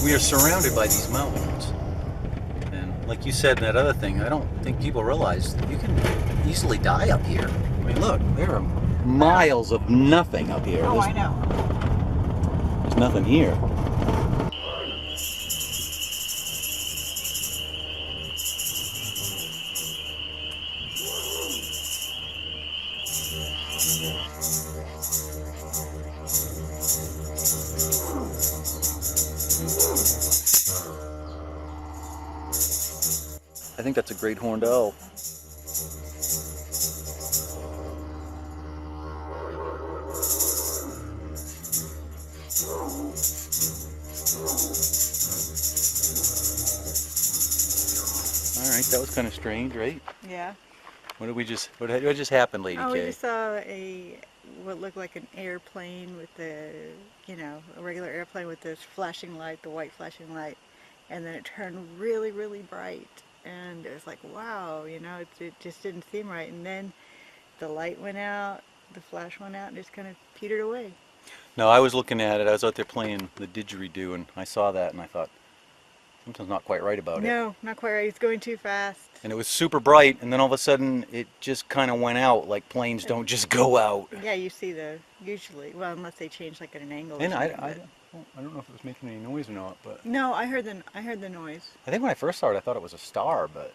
We are surrounded by these mountains, and like you said in that other thing, I don't think people realize you can easily die up here. I mean, look, there are miles of nothing up here. Oh, I know. There's nothing here. I think that's a great horned owl. All right, that was kind of strange, right? Yeah. What just happened, Lady Oh, K? we just saw what looked like an airplane with the, a regular airplane with this flashing light, the white flashing light, and then it turned really, really bright. And it was like, wow, it just didn't seem right. And then the light went out, the flash went out, and just kind of petered away. No, I was looking at it. I was out there playing the didgeridoo, and I saw that, and I thought, something's not quite right about it. No, not quite right. It's going too fast. And it was super bright, and then all of a sudden, it just kind of went out, like planes don't just go out. Yeah, you see usually, well, unless they change like at an angle. And I don't know if it was making any noise or not, but... No, I heard the noise. I think when I first saw it, I thought it was a star, but...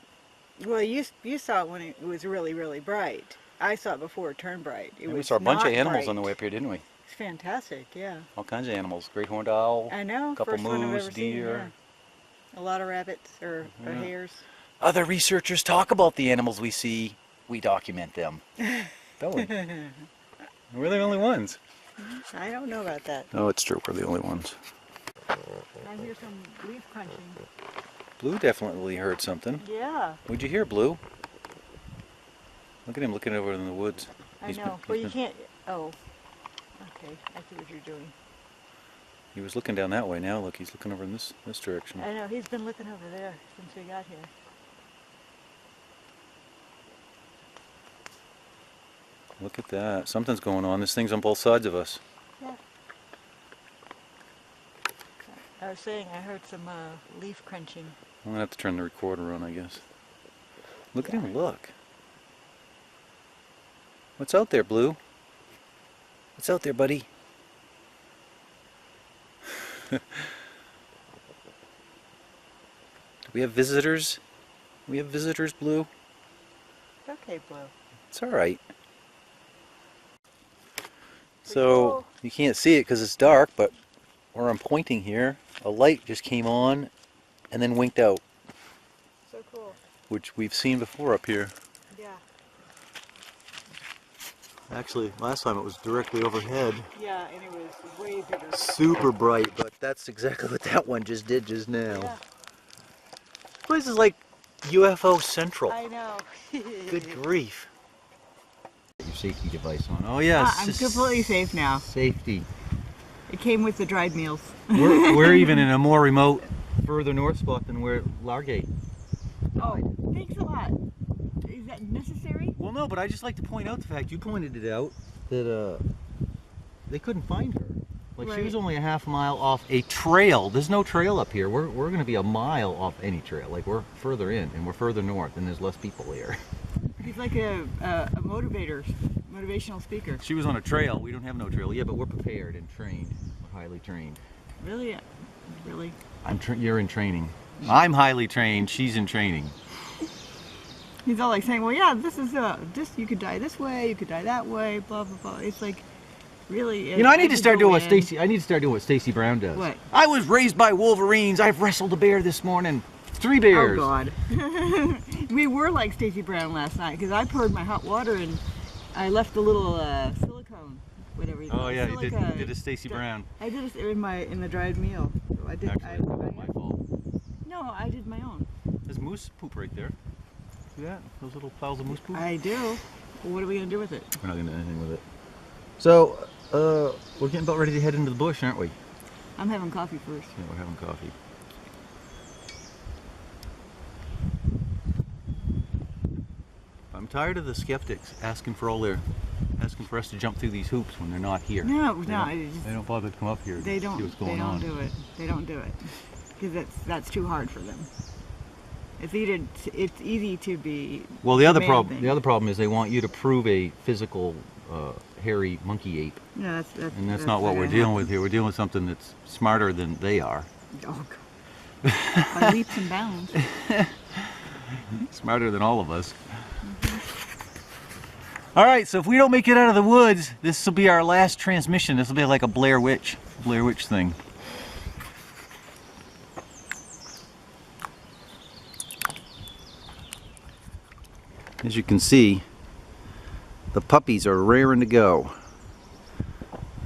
Well, you saw it when it was really, really bright. I saw it before it turned bright. We saw a bunch of animals on the way up here, didn't we? It's fantastic, yeah. All kinds of animals. Great horned owl. I know. A couple first one I've moose, ever seen, deer. yeah. A lot of rabbits or hares. Other researchers talk about the animals we see. We document them. Don't we? We're the only ones. I don't know about that. No, it's true. We're the only ones. I hear some leaf crunching. Blue definitely heard something. Yeah. What'd you hear, Blue? Look at him looking over in the woods. I know. Well, you can't... Oh. Okay. I see what you're doing. He was looking down that way. Now look, he's looking over in this direction. I know. He's been looking over there since we got here. Look at that. Something's going on. This thing's on both sides of us. Yeah. I was saying I heard some leaf crunching. I'm going to have to turn the recorder on, I guess. Look at him, look. What's out there, Blue? What's out there, buddy? Do we have visitors? We have visitors, Blue? It's okay, Blue. It's alright. So, you can't see it because it's dark, but where I'm pointing here, a light just came on and then winked out. So cool. Which we've seen before up here. Yeah. Actually, last time it was directly overhead. Yeah, and it was way bigger. Super bright, but that's exactly what that one just did just now. Yeah. This place is like UFO Central. I know. Good grief. Your safety device on. Oh yeah, I'm completely safe now. Safety. It came with the dried meals. we're even in a more remote, further north spot than where Largate. Oh, thanks a lot. Is that necessary? Well, no, but I just like to point out the fact, you pointed it out, that they couldn't find her. Like, right. She was only a half mile off a trail. There's no trail up here. We're going to be a mile off any trail. Like, we're further in, and we're further north, and there's less people here. He's like a motivational speaker. She was on a trail. We don't have no trail. Yeah, but we're prepared and trained. We're highly trained. Really? Really? You're in training. I'm highly trained. She's in training. He's all like saying, well, yeah, this is this. You could die this way. You could die that way. Blah blah blah. It's like Really, You know, I need to start doing what Stacy. Stacy. I need to start doing what Stacy Brown does. What? I was raised by wolverines. I've wrestled a bear this morning. 3 bears. Oh God. We were like Stacy Brown last night because I poured my hot water and I left a little silicone, whatever. Oh yeah, you did a Stacy Brown. I did it in the dried meal. So I did. Actually, that's my fault. No, I did my own. There's moose poop right there. See that? Those little piles of moose poop? I do. Well, what are we gonna do with it? We're not gonna do anything with it. So, we're getting about ready to head into the bush, aren't we? I'm having coffee first. Yeah, we're having coffee. I'm tired of the skeptics asking for us to jump through these hoops when they're not here. No, They don't bother to come up here They and don't. see what's going on. They don't do it. They don't do it because that's too hard for them. It's easy to be. Well, the other demanding. problem is they want you to prove a physical, hairy monkey ape, No, and that's not what we're dealing with here. We're dealing with something that's smarter than they are. Oh, God. By leaps and bounds. Smarter than all of us. All right, so if we don't make it out of the woods, this will be our last transmission. This will be like a Blair Witch thing. As you can see, the puppies are raring to go.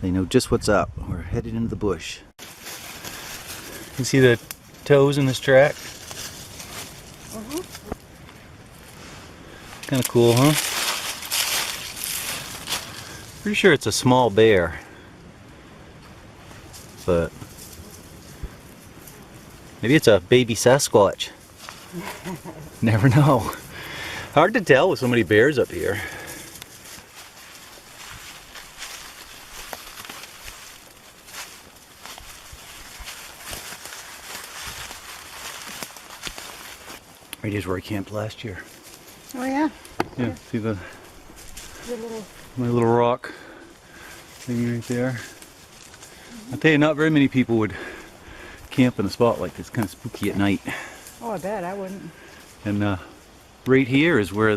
They know just what's up. We're headed into the bush. You see the toes in this track? Kind of cool, huh? Pretty sure it's a small bear, but maybe it's a baby Sasquatch. Never know. Hard to tell with so many bears up here. Right here's where I camped last year. Oh yeah. Yeah, see the Little. my little rock thing right there. I'll tell you, not very many people would camp in a spot like this. Kind of spooky at night. Oh, I bet I wouldn't. And right here is where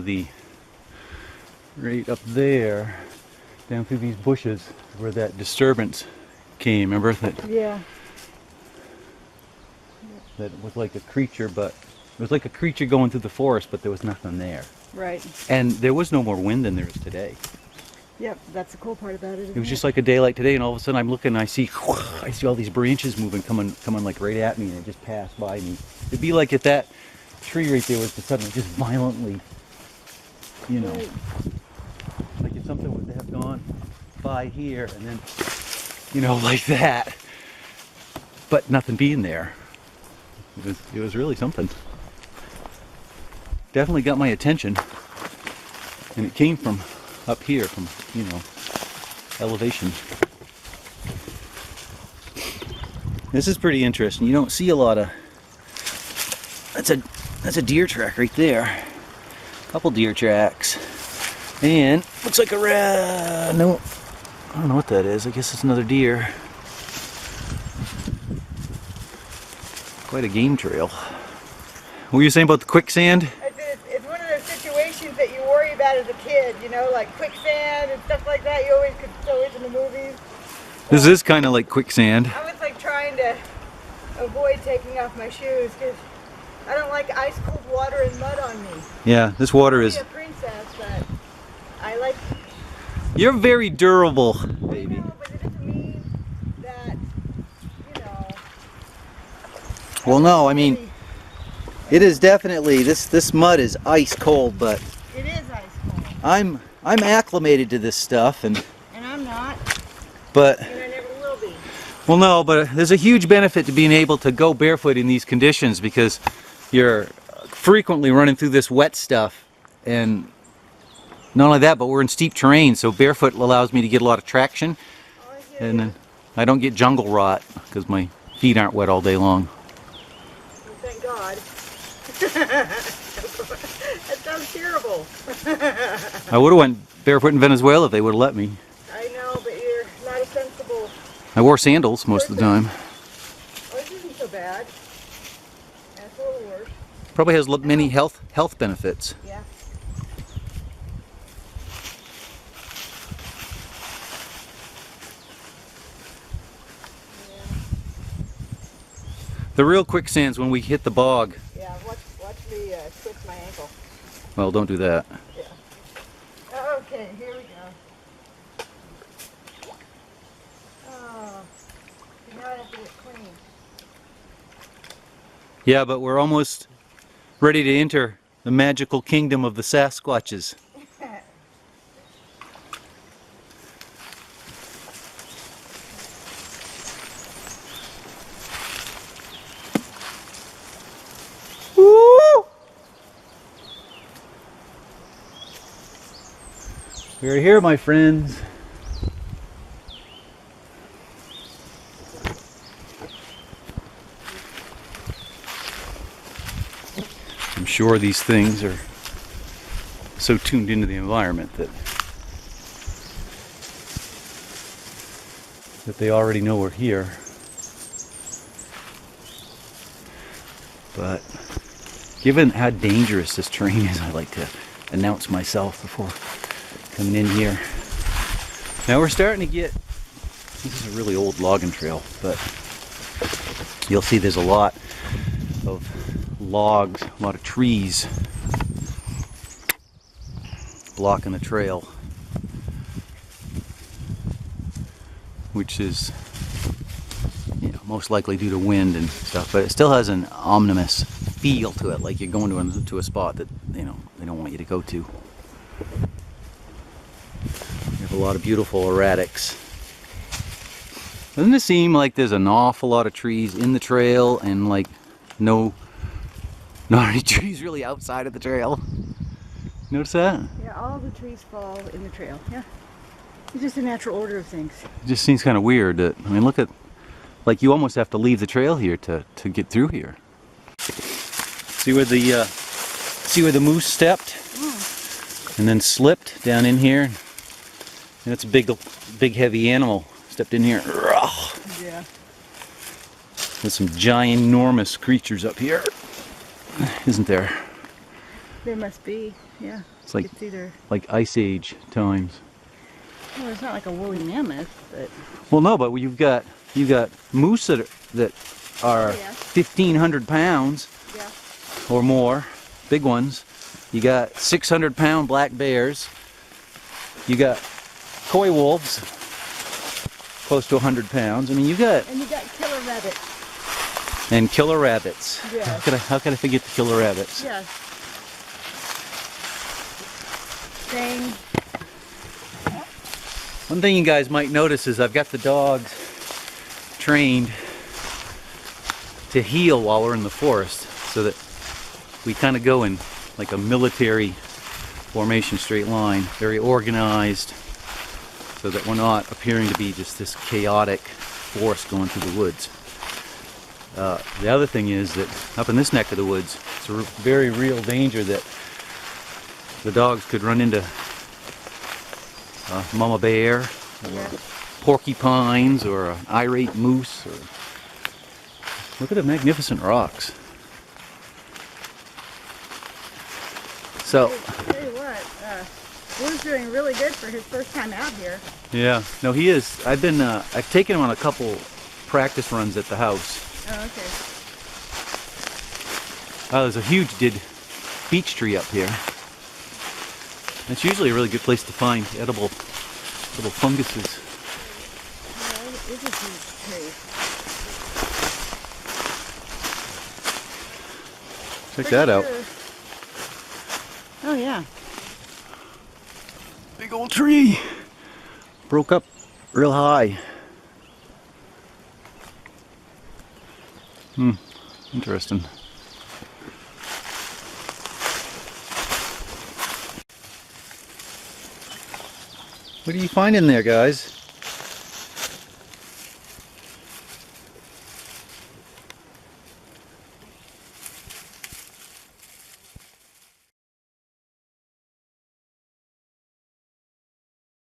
right up there, down through these bushes, where that disturbance came. Remember that? Yeah. That was like a creature, but it was like a creature going through the forest, but there was nothing there. Right. And there was no more wind than there is today. Yep, that's the cool part about it. It was just like a day like today, and all of a sudden I'm looking and I see all these branches moving, coming like right at me, and it just passed by me. It'd be like if that tree right there was to suddenly just violently, you know, Right. like if something was to have gone by here and then, you know, like that, but nothing being there. It was really something. Definitely got my attention, and it came from up here, from, you know, elevation. This is pretty interesting. You don't see a lot of. That's a deer track right there. Couple deer tracks, and looks like a no, I don't know what that is. I guess it's another deer. Quite a game trail. What were you saying about the quicksand? It's one of those situations that you worry about as a kid, you know, like quicksand and stuff like that. You always could throw it in the movies. This is kind of like quicksand. I was like trying to avoid taking off my shoes because I don't like ice cold water and mud on me. Yeah, this water is. I'm a princess, but I like. You're very durable, I baby. know, but it doesn't mean that, you know. Well, no, I mean, it is definitely this mud is ice cold, but It is ice cold, I'm acclimated to this stuff, and I'm not, but. and I never will be. Well, no, but there's a huge benefit to being able to go barefoot in these conditions because you're frequently running through this wet stuff, and not only that, but we're in steep terrain, so barefoot allows me to get a lot of traction, Oh, I hear and you. then I don't get jungle rot because my feet aren't wet all day long. Well, thank God. That sounds terrible. I would have went barefoot in Venezuela if they would have let me. I know, but you're not a sensible. I wore sandals most of the time. Oh, this isn't so bad. That's a little worse. Probably has many health benefits. Yeah. The real quicksand's when we hit the bog. Yeah, watch me twist my ankle. Well, don't do that. Yeah. Okay, here we go. Oh, now I have to get clean. Yeah, but we're almost ready to enter the magical kingdom of the Sasquatches. Woo! We're here, my friends. I'm sure these things are so tuned into the environment that they already know we're here. But given how dangerous this terrain is, I like to announce myself before coming in here. Now we're starting to get, this is a really old logging trail, but you'll see there's a lot of logs, a lot of trees blocking the trail, which is, you know, most likely due to wind and stuff, but it still has an ominous feel to it, like you're going to a spot that, you know, they don't want you to go to. We have a lot of beautiful erratics. Doesn't it seem like there's an awful lot of trees in the trail and like not any trees really outside of the trail? Notice that? Yeah, all the trees fall in the trail. Yeah, it's just a natural order of things. It just seems kind of weird that, I mean, look at, like you almost have to leave the trail here to get through here. See where the moose stepped and then slipped down in here, and it's a big heavy animal stepped in here. Yeah. There's some ginormous creatures up here, isn't there? There must be. Yeah. It's like either. like Ice Age times. Well, it's not like a woolly mammoth, but. Well, no, but you've got moose that are 1,500 pounds. Yeah. Or more, big ones. You got 600-pound black bears. You got coy wolves, close to 100 pounds. I mean, And you got killer rabbits. And killer rabbits. Yeah. How could I forget the killer rabbits? Yes. Thing. One thing you guys might notice is I've got the dogs trained to heel while we're in the forest, so that we kind of go in like a military formation, straight line, very organized, so that we're not appearing to be just this chaotic force going through the woods. The other thing is that up in this neck of the woods, it's a very real danger that the dogs could run into mama bear, or porcupines, or an irate moose. Or look at the magnificent rocks. So, tell you what, Blue's doing really good for his first time out here. Yeah, no, he is. I've taken him on a couple practice runs at the house. Oh, okay. There's a huge dead beech tree up here. It's usually a really good place to find edible little funguses. Yeah, it is a huge tree. Check that out. Oh yeah. Big old tree. Broke up real high. Interesting. What are you finding there, guys?